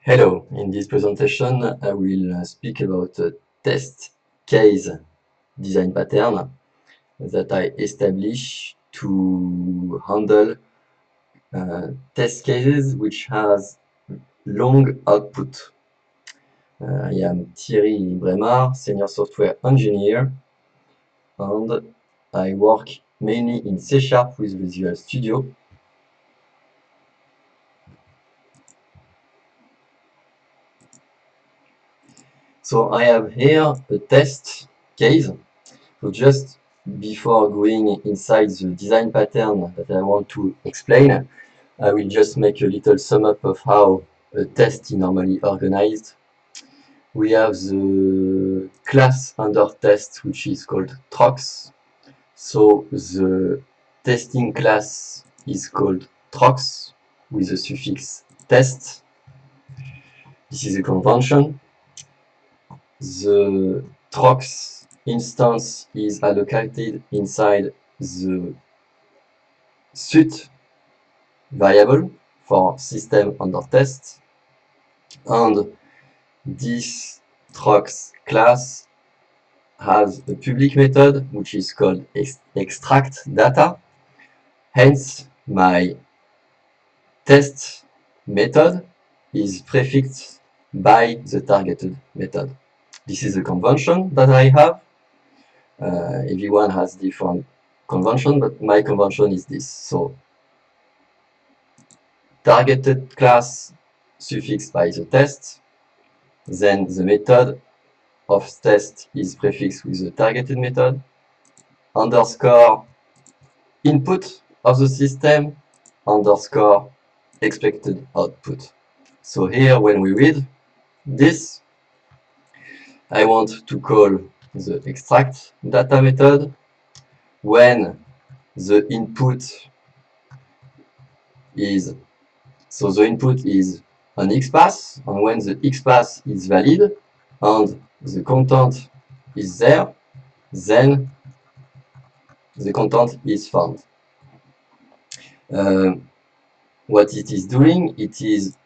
Hello, in this presentation I will speak about a test case design pattern that I establish to handle test cases which has long output. I am Thierry Bremard, Senior Software Engineer, and I work mainly in C# with Visual Studio. So I have here a test case. So just before going inside the design pattern that I want to explain, I will just make a little sum up of how a test is normally organized. We have the class under test, which is called Trox. So the testing class is called Trox with the suffix test. This is a convention. The Trox instance is allocated inside the suit variable for system under test, and this Trox class has a public method which is called extract data. Hence, my test method is prefixed by the targeted method. This is a convention that I have. Everyone has different convention, but my convention is this. So targeted class suffixed by the test, then the method of test is prefixed with the targeted method, underscore input of the system, underscore expected output. So here when we read this, I want to call the extract data method when the input is, so the input is an XPath, and when the XPath is valid and the content is there, then the content is found. What it is doing, it is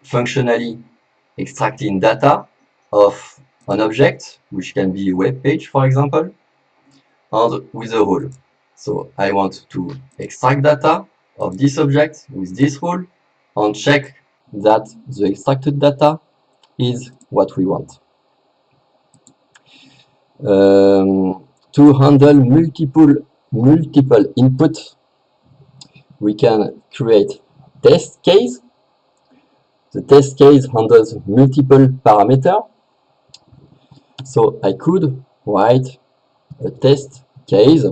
functionally extracting data of an object, which can be a web page, for example, and with a rule. So I want to extract data of this object with this rule and check that the extracted data is what we want. To handle multiple input, we can create test case. The test case handles multiple parameters. So I could write a test case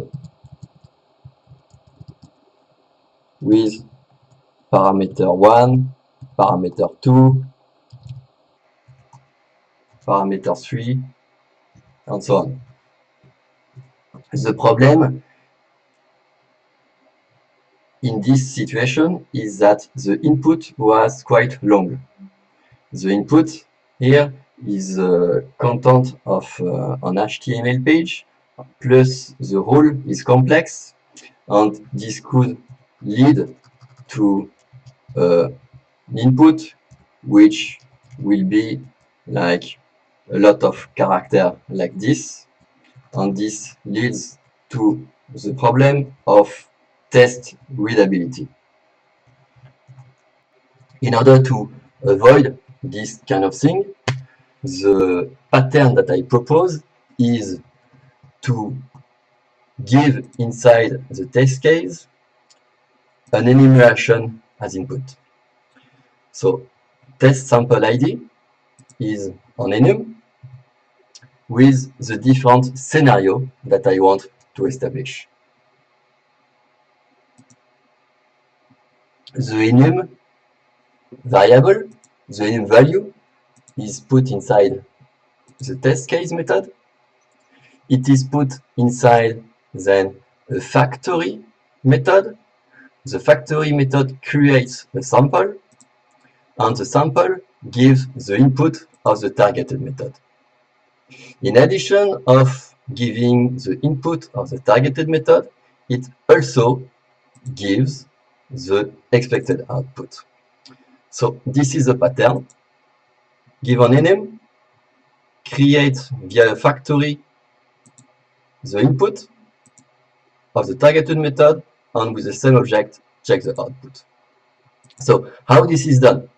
with parameter 1, parameter 2, parameter 3, and so on. The problem in this situation is that the input was quite long. The input here is the content of an HTML page, plus the rule is complex, and this could lead to an input which will be like a lot of character like this, and this leads to the problem of test readability. In order to avoid this kind of thing, the pattern that I propose is to give inside the test case an enumeration as input. So test sample ID is an enum with the different scenario that I want to establish. The enum variable, the enum value, is put inside the test case method. It is put inside then a factory method. The factory method creates a sample, and the sample gives the input of the targeted method. In addition of giving the input of the targeted method, it also gives the expected output. So this is a pattern. Give an enum, create via a factory the input of the targeted method, and with the same object, check the output. So how this is done?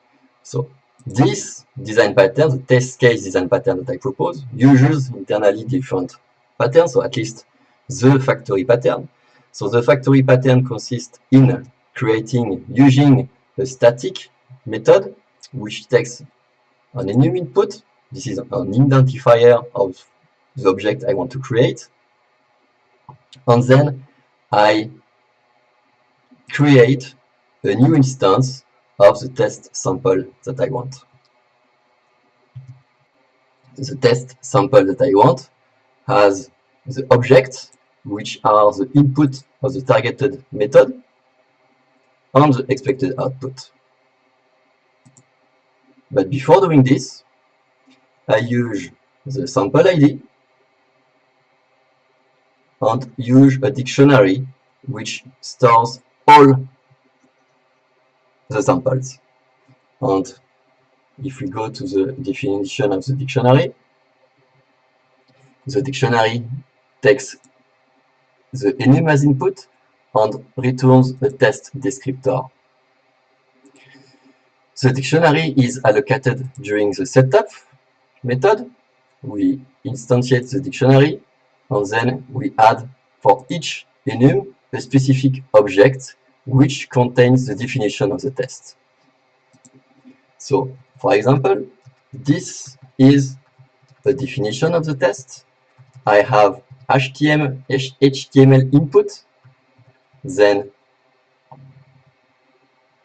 So this design pattern, the test case design pattern that I propose, uses internally different patterns, so at least the factory pattern. So the factory pattern consists in using a static method which takes an enum input. This is an identifier of the object I want to create. And then I create a new instance of the test sample that I want. The test sample that I want has the objects, which are the input of the targeted method, and the expected output. But before doing this, I use the sample ID and use a dictionary which stores all the samples. And if we go to the definition of the dictionary takes the enum as input and returns a test descriptor. The dictionary is allocated during the setup method. We instantiate the dictionary and then we add for each enum a specific object which contains the definition of the test. So, for example, this is the definition of the test. I have HTML input, then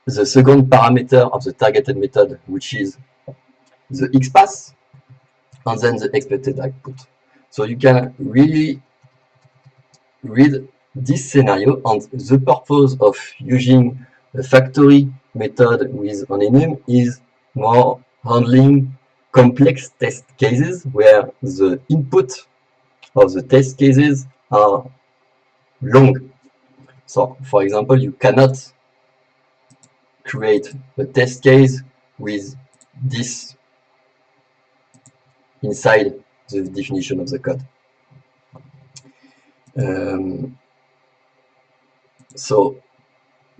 the second parameter of the targeted method, which is the XPath, and then the expected output. So you can really read this scenario, and the purpose of using a factory method with an enum is more handling complex test cases where the input of the test cases are long. So, for example, you cannot create a test case with this inside the definition of the code. So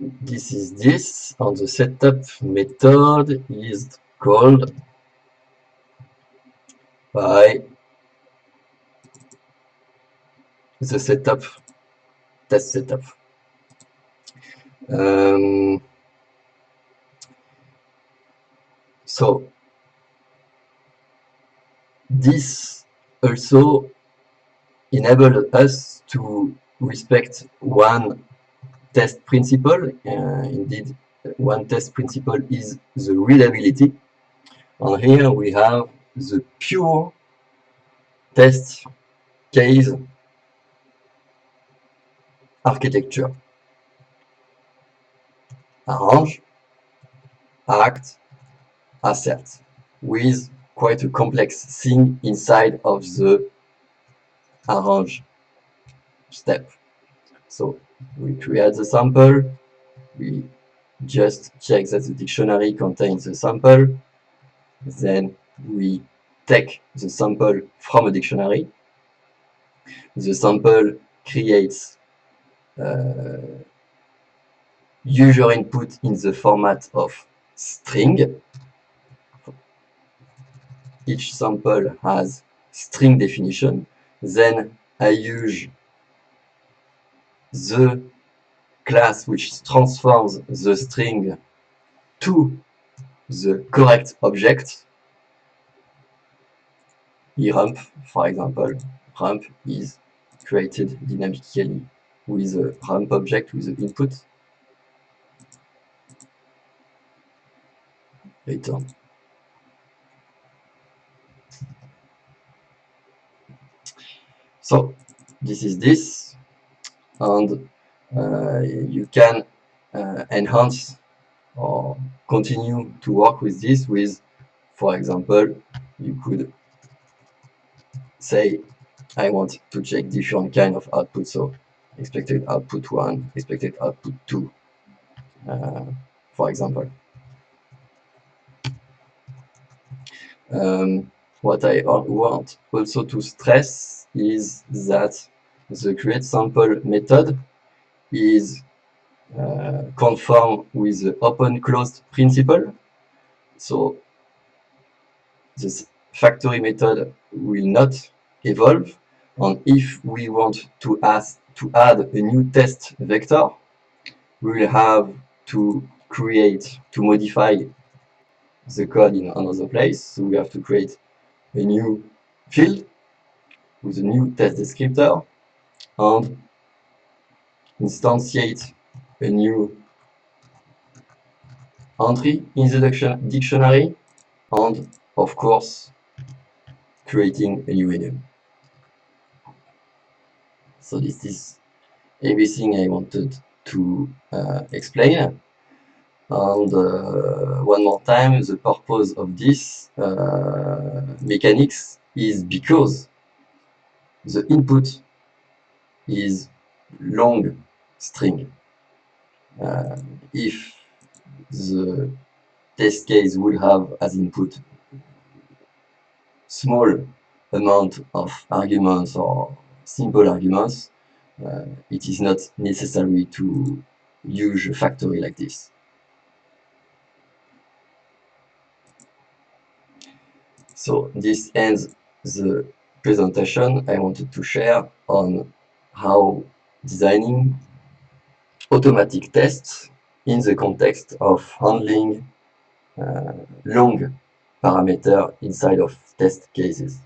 this is this, and the setup method is called by the setup test setup. So this also enabled us to respect one test principle. Indeed, one test principle is the readability. And here we have the pure test case architecture. Arrange, act, assert, with quite a complex thing inside of the arrange step. So we create the sample, we just check that the dictionary contains the sample, then we take the sample from a dictionary. The sample creates user input in the format of string. Each sample has string definition. Then I use the class which transforms the string to the correct object. Rump, for example, rump is created dynamically with a rump object with the input. Return. So this is this, and you can enhance or continue to work with this with, for example, you could say I want to check different kind of output, so expected output 1, expected output 2, for example. What I want also to stress is that the createSample method is conform with the open-closed principle. So this factory method will not evolve, and if we want to add a new test vector, we will have to modify the code in another place. So we have to create a new field with a new test descriptor and instantiate a new entry in the dictionary, and of course creating a new enum. So this is everything I wanted to explain. And one more time, the purpose of this mechanics is because the input is long string. If the test case would have as input small amount of arguments or simple arguments, it is not necessary to use a factory like this. So this ends the presentation I wanted to share on how designing automatic tests in the context of handling long parameter inside of test cases.